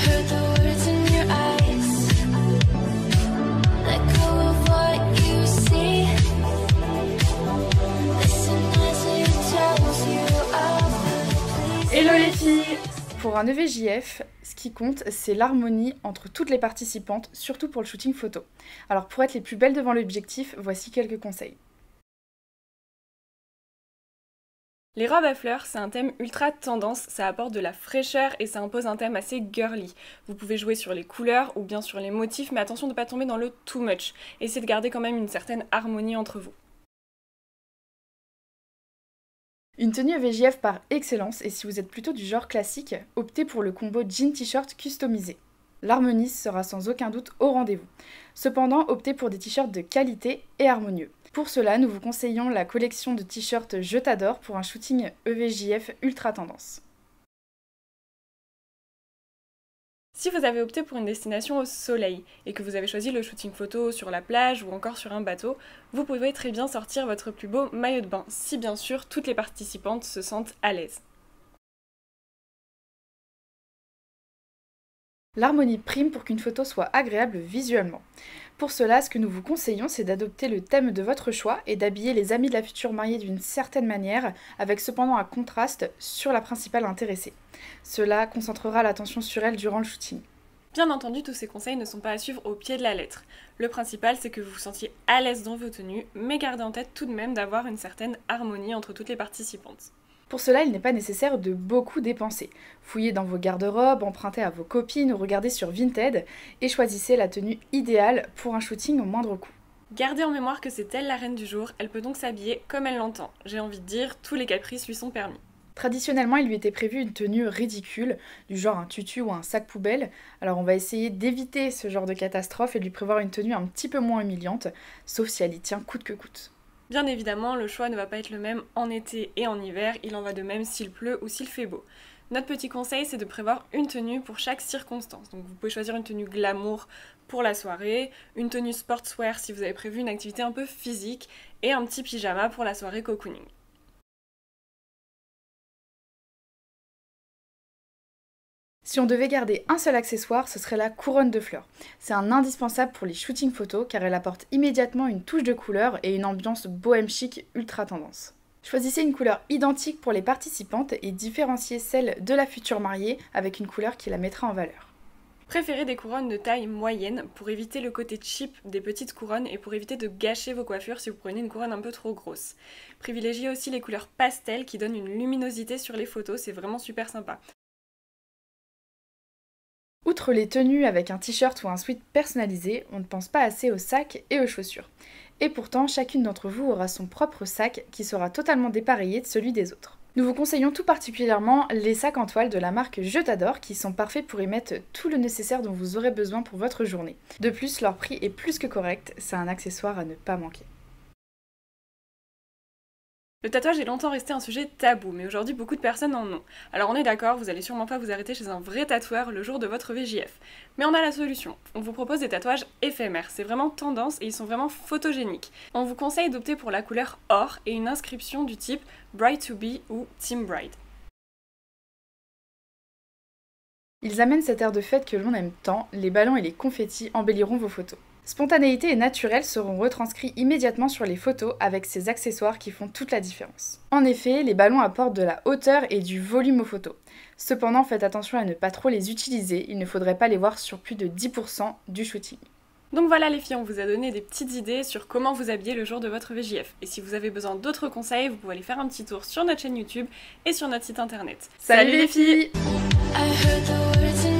heard the words in your eyes. Let go of what you see. Listen as it tells you of the please. Hello les filles! Pour un EVJF, ce qui compte, c'est l'harmonie entre toutes les participantes, surtout pour le shooting photo. Alors pour être les plus belles devant l'objectif, voici quelques conseils. Les robes à fleurs, c'est un thème ultra tendance, ça apporte de la fraîcheur et ça impose un thème assez girly. Vous pouvez jouer sur les couleurs ou bien sur les motifs, mais attention de ne pas tomber dans le too much. Essayez de garder quand même une certaine harmonie entre vous. Une tenue EVJF par excellence, et si vous êtes plutôt du genre classique, optez pour le combo jean-t-shirt customisé. L'harmonie sera sans aucun doute au rendez-vous. Cependant, optez pour des t-shirts de qualité et harmonieux. Pour cela, nous vous conseillons la collection de t-shirts Je t'adore pour un shooting EVJF ultra tendance. Si vous avez opté pour une destination au soleil et que vous avez choisi le shooting photo sur la plage ou encore sur un bateau, vous pouvez très bien sortir votre plus beau maillot de bain, si bien sûr toutes les participantes se sentent à l'aise. L'harmonie prime pour qu'une photo soit agréable visuellement. Pour cela, ce que nous vous conseillons, c'est d'adopter le thème de votre choix et d'habiller les amis de la future mariée d'une certaine manière, avec cependant un contraste sur la principale intéressée. Cela concentrera l'attention sur elle durant le shooting. Bien entendu, tous ces conseils ne sont pas à suivre au pied de la lettre. Le principal, c'est que vous vous sentiez à l'aise dans vos tenues, mais gardez en tête tout de même d'avoir une certaine harmonie entre toutes les participantes. Pour cela, il n'est pas nécessaire de beaucoup dépenser. Fouillez dans vos garde-robes, empruntez à vos copines ou regardez sur Vinted et choisissez la tenue idéale pour un shooting au moindre coût. Gardez en mémoire que c'est elle la reine du jour, elle peut donc s'habiller comme elle l'entend. J'ai envie de dire, tous les caprices lui sont permis. Traditionnellement, il lui était prévu une tenue ridicule, du genre un tutu ou un sac poubelle. Alors on va essayer d'éviter ce genre de catastrophe et de lui prévoir une tenue un petit peu moins humiliante, sauf si elle y tient coûte que coûte. Bien évidemment, le choix ne va pas être le même en été et en hiver, il en va de même s'il pleut ou s'il fait beau. Notre petit conseil, c'est de prévoir une tenue pour chaque circonstance. Donc vous pouvez choisir une tenue glamour pour la soirée, une tenue sportswear si vous avez prévu une activité un peu physique, et un petit pyjama pour la soirée cocooning. Si on devait garder un seul accessoire, ce serait la couronne de fleurs. C'est un indispensable pour les shootings photos car elle apporte immédiatement une touche de couleur et une ambiance bohème chic ultra tendance. Choisissez une couleur identique pour les participantes et différenciez celle de la future mariée avec une couleur qui la mettra en valeur. Préférez des couronnes de taille moyenne pour éviter le côté cheap des petites couronnes et pour éviter de gâcher vos coiffures si vous prenez une couronne un peu trop grosse. Privilégiez aussi les couleurs pastel qui donnent une luminosité sur les photos, c'est vraiment super sympa. Outre les tenues avec un t-shirt ou un sweat personnalisé, on ne pense pas assez aux sacs et aux chaussures. Et pourtant, chacune d'entre vous aura son propre sac qui sera totalement dépareillé de celui des autres. Nous vous conseillons tout particulièrement les sacs en toile de la marque Je t'adore qui sont parfaits pour y mettre tout le nécessaire dont vous aurez besoin pour votre journée. De plus, leur prix est plus que correct, c'est un accessoire à ne pas manquer. Le tatouage est longtemps resté un sujet tabou, mais aujourd'hui beaucoup de personnes en ont. Alors on est d'accord, vous allez sûrement pas vous arrêter chez un vrai tatoueur le jour de votre VJF. Mais on a la solution. On vous propose des tatouages éphémères, c'est vraiment tendance et ils sont vraiment photogéniques. On vous conseille d'opter pour la couleur or et une inscription du type Bride to be ou Team Bride. Ils amènent cet air de fête que l'on aime tant, les ballons et les confettis embelliront vos photos. Spontanéité et naturel seront retranscrits immédiatement sur les photos avec ces accessoires qui font toute la différence. En effet, les ballons apportent de la hauteur et du volume aux photos. Cependant, faites attention à ne pas trop les utiliser, il ne faudrait pas les voir sur plus de 10% du shooting. Donc voilà les filles, on vous a donné des petites idées sur comment vous habiller le jour de votre VJF. Et si vous avez besoin d'autres conseils, vous pouvez aller faire un petit tour sur notre chaîne YouTube et sur notre site internet. Salut les filles! I heard the words in